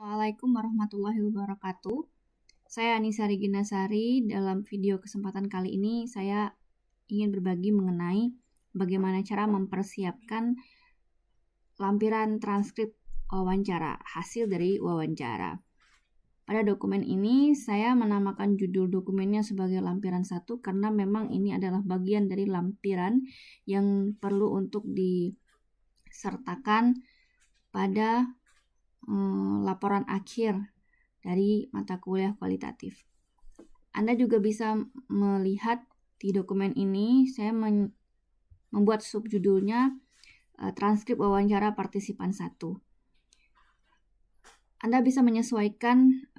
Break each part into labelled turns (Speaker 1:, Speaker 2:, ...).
Speaker 1: Assalamualaikum warahmatullahi wabarakatuh. Saya Anissa Reginasari. Dalam video kesempatan kali ini saya ingin berbagi mengenai bagaimana cara mempersiapkan lampiran transkrip wawancara, hasil dari wawancara. Pada dokumen ini saya menamakan judul dokumennya sebagai lampiran 1 karena memang ini adalah bagian dari lampiran yang perlu untuk disertakan pada laporan akhir dari mata kuliah kualitatif. Anda juga bisa melihat di dokumen ini saya membuat subjudulnya transkrip wawancara partisipan 1. Anda bisa menyesuaikan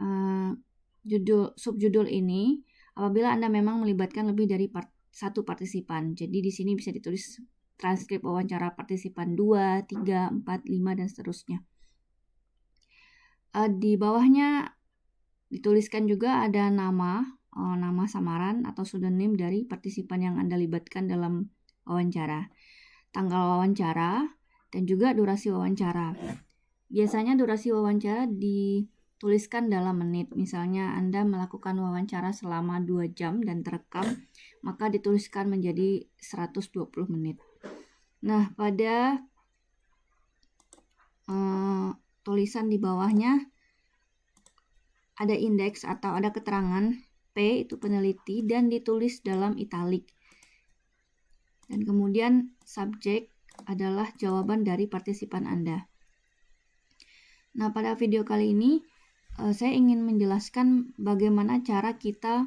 Speaker 1: subjudul ini apabila Anda memang melibatkan lebih dari satu partisipan. Jadi di sini bisa ditulis transkrip wawancara partisipan 2, 3, 4, 5 dan seterusnya. Di bawahnya dituliskan juga ada nama samaran atau pseudonym dari partisipan yang Anda libatkan dalam wawancara, tanggal wawancara, dan juga durasi wawancara. Biasanya durasi wawancara dituliskan dalam menit. Misalnya Anda melakukan wawancara selama 2 jam dan terekam, maka dituliskan menjadi 120 menit. Nah, pada tulisan di bawahnya ada indeks atau ada keterangan P itu peneliti dan ditulis dalam italik. Dan kemudian subjek adalah jawaban dari partisipan Anda. Nah, pada video kali ini saya ingin menjelaskan bagaimana cara kita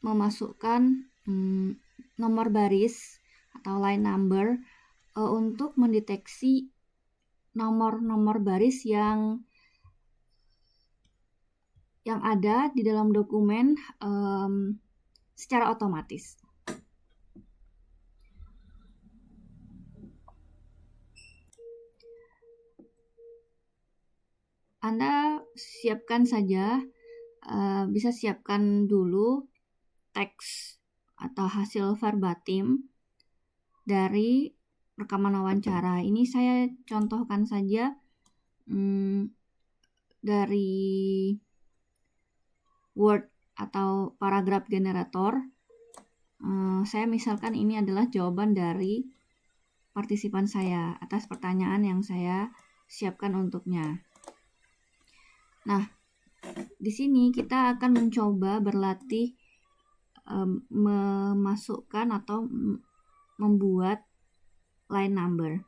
Speaker 1: memasukkan nomor baris atau line number untuk mendeteksi nomor-nomor baris yang ada di dalam dokumen secara otomatis. Anda siapkan saja, bisa siapkan dulu teks atau hasil verbatim dari rekaman wawancara. Ini saya contohkan saja dari Word atau paragraf generator. Saya misalkan ini adalah jawaban dari partisipan saya atas pertanyaan yang saya siapkan untuknya. Nah, di sini kita akan mencoba berlatih memasukkan atau membuat line number.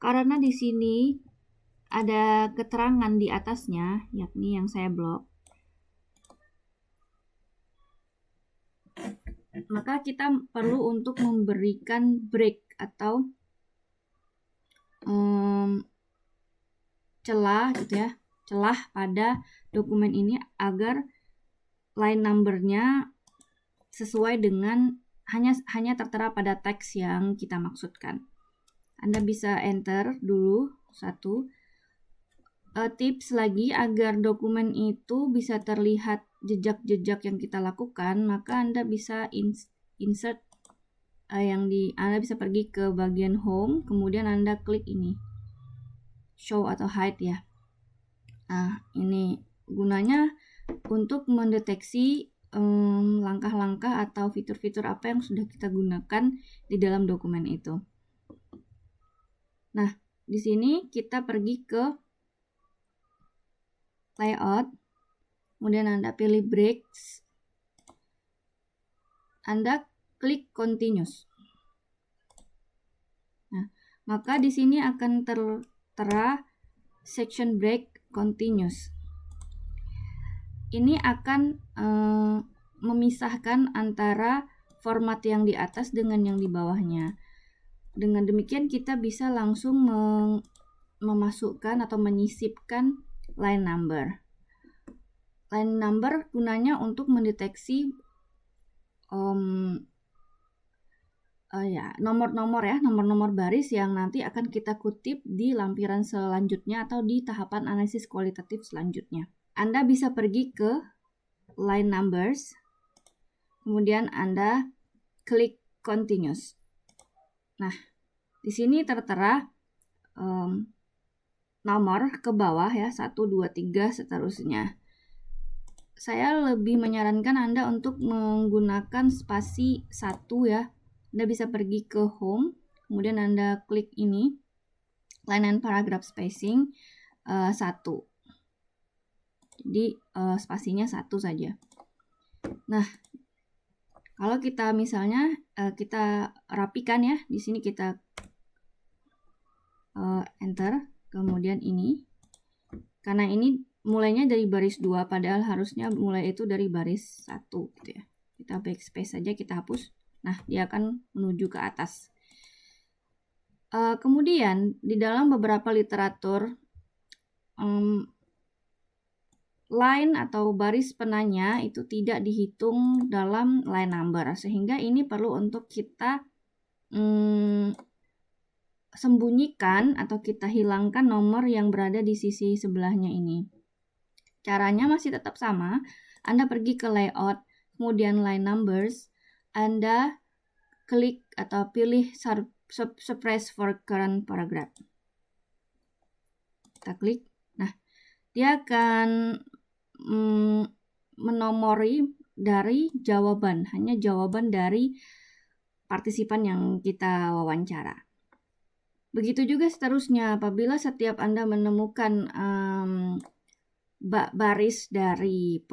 Speaker 1: Karena di sini ada keterangan di atasnya, yakni yang saya blok, maka kita perlu untuk memberikan break atau celah gitu ya, celah pada dokumen ini agar line number-nya sesuai dengan hanya tertera pada teks yang kita maksudkan. Anda bisa enter dulu satu. Tips lagi agar dokumen itu bisa terlihat jejak-jejak yang kita lakukan, maka Anda bisa insert Anda bisa pergi ke bagian home, kemudian Anda klik ini show atau hide ya. Nah, ini gunanya untuk mendeteksi langkah-langkah atau fitur-fitur apa yang sudah kita gunakan di dalam dokumen itu. Nah, di sini kita pergi ke layout, kemudian Anda pilih breaks, Anda klik continuous. Nah, maka di sini akan tertera section break continuous. Ini akan memisahkan antara format yang di atas dengan yang di bawahnya. Dengan demikian kita bisa langsung memasukkan atau menyisipkan line number. Line number gunanya untuk mendeteksi nomor-nomor baris yang nanti akan kita kutip di lampiran selanjutnya atau di tahapan analisis kualitatif selanjutnya. Anda bisa pergi ke line numbers, kemudian Anda klik continuous. Nah, Di sini tertera nomor ke bawah ya, 1, 2, 3 seterusnya. Saya lebih menyarankan Anda untuk menggunakan spasi 1 ya. Anda bisa pergi ke home, kemudian Anda klik ini, line and paragraph spacing 1. Jadi spasinya 1 saja. Nah, kalau kita misalnya kita rapikan ya, di sini kita enter, kemudian ini, karena ini mulainya dari baris 2, padahal harusnya mulai itu dari baris 1 gitu ya. Kita backspace saja, kita hapus. Nah, dia akan menuju ke atas. Kemudian di dalam beberapa literatur, line atau baris penanya itu tidak dihitung dalam line number, sehingga ini perlu untuk kita sembunyikan atau kita hilangkan nomor yang berada di sisi sebelahnya ini. Caranya masih tetap sama. Anda pergi ke layout, kemudian line numbers, Anda klik atau pilih suppress for current paragraph. Kita klik. Nah, dia akan menomori dari jawaban, hanya jawaban dari partisipan yang kita wawancara. Begitu juga seterusnya, apabila setiap Anda menemukan baris dari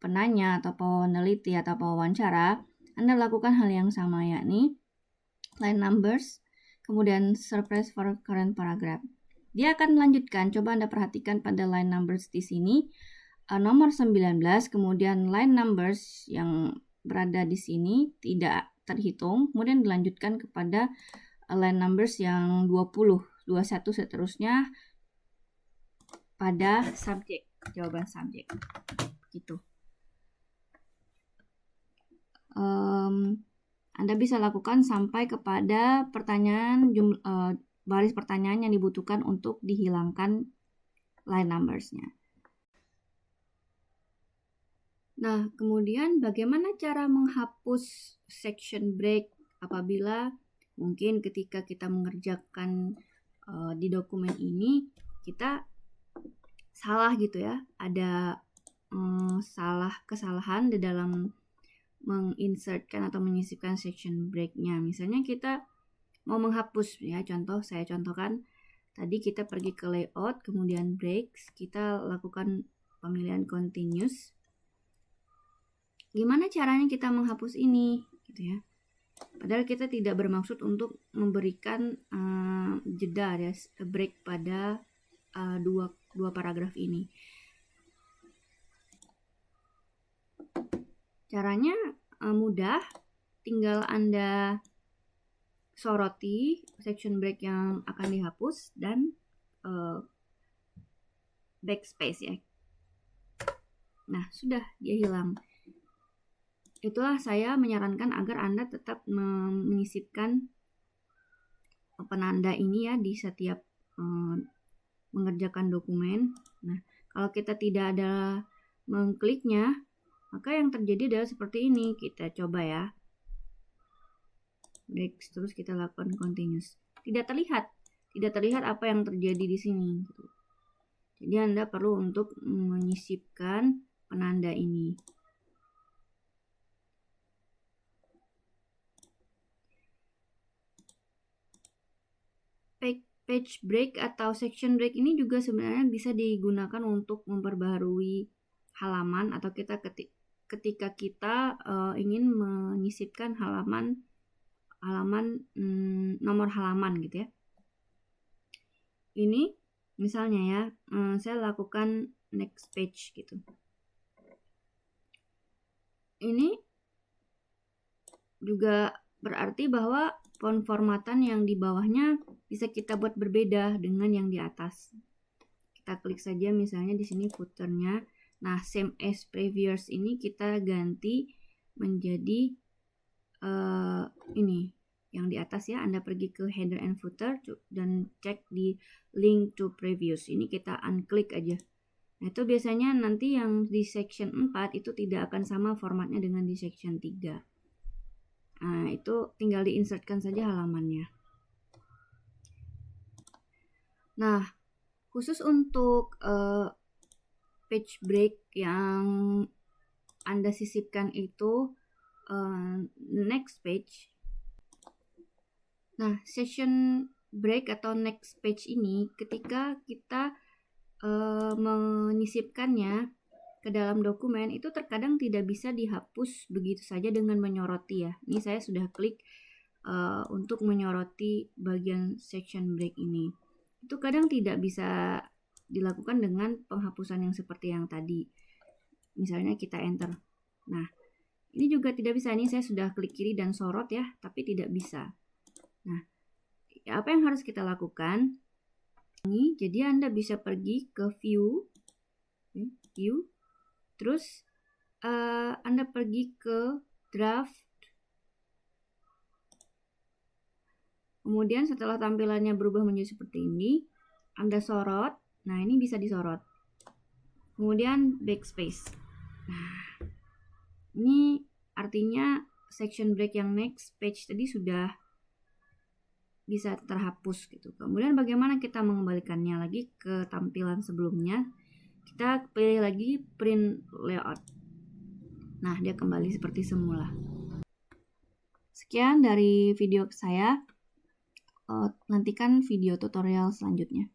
Speaker 1: penanya atau peneliti atau pewawancara, Anda lakukan hal yang sama, yakni line numbers, kemudian suppress for current paragraph. Dia akan melanjutkan, coba Anda perhatikan pada line numbers di sini, nomor 19, kemudian line numbers yang berada di sini tidak terhitung, kemudian dilanjutkan kepada line numbers yang 20, 21 seterusnya pada subjek, jawaban subjek. Gitu. Anda bisa lakukan sampai kepada pertanyaan baris pertanyaan yang dibutuhkan untuk dihilangkan line numbers-nya. Nah, kemudian bagaimana cara menghapus section break apabila mungkin ketika kita mengerjakan di dokumen ini kita salah gitu ya, ada kesalahan di dalam menginsertkan atau menyisipkan section break-nya. Misalnya kita mau menghapus ya, saya contohkan tadi kita pergi ke layout, kemudian breaks, kita lakukan pemilihan continuous. Gimana caranya kita menghapus ini gitu ya? Padahal kita tidak bermaksud untuk memberikan jeda ya, break pada dua paragraf ini. Caranya mudah, tinggal Anda soroti section break yang akan dihapus dan backspace ya. Nah, sudah dia hilang. Itulah saya menyarankan agar Anda tetap menyisipkan penanda ini ya di setiap mengerjakan dokumen. Nah, kalau kita tidak ada mengkliknya, maka yang terjadi adalah seperti ini. Kita coba ya. Break, terus kita lakukan continuous. Tidak terlihat apa yang terjadi di sini. Jadi Anda perlu untuk menyisipkan penanda ini. Page break atau section break ini juga sebenarnya bisa digunakan untuk memperbaharui halaman atau ketika kita ingin menyisipkan nomor halaman gitu ya. Ini misalnya ya, saya lakukan next page gitu. Ini juga berarti bahwa pemformatan yang di bawahnya bisa kita buat berbeda dengan yang di atas. Kita klik saja misalnya di sini footernya. Nah, same as previous ini kita ganti menjadi ini yang di atas ya. Anda pergi ke header and footer dan cek di link to previous. Ini kita unklik aja. Nah, itu biasanya nanti yang di section 4 itu tidak akan sama formatnya dengan di section 3. Nah, itu tinggal diinsertkan saja halamannya. Nah, khusus untuk page break yang Anda sisipkan itu next page. Nah, session break atau next page ini ketika kita menyisipkannya ke dalam dokumen itu terkadang tidak bisa dihapus begitu saja dengan menyoroti ya. Ini saya sudah klik untuk menyoroti bagian section break ini. Itu kadang tidak bisa dilakukan dengan penghapusan yang seperti yang tadi. Misalnya kita enter. Nah, ini juga tidak bisa. Ini saya sudah klik kiri dan sorot ya, tapi tidak bisa. Nah, apa yang harus kita lakukan? Jadi Anda bisa pergi ke view, terus Anda pergi ke draft. Kemudian setelah tampilannya berubah menjadi seperti ini, Anda sorot. Nah, ini bisa disorot. Kemudian backspace. Nah, ini artinya section break yang next page tadi sudah bisa terhapus gitu. Kemudian bagaimana kita mengembalikannya lagi ke tampilan sebelumnya? Kita pilih lagi print layout. Nah, dia kembali seperti semula. Sekian dari video saya. Nantikan video tutorial selanjutnya.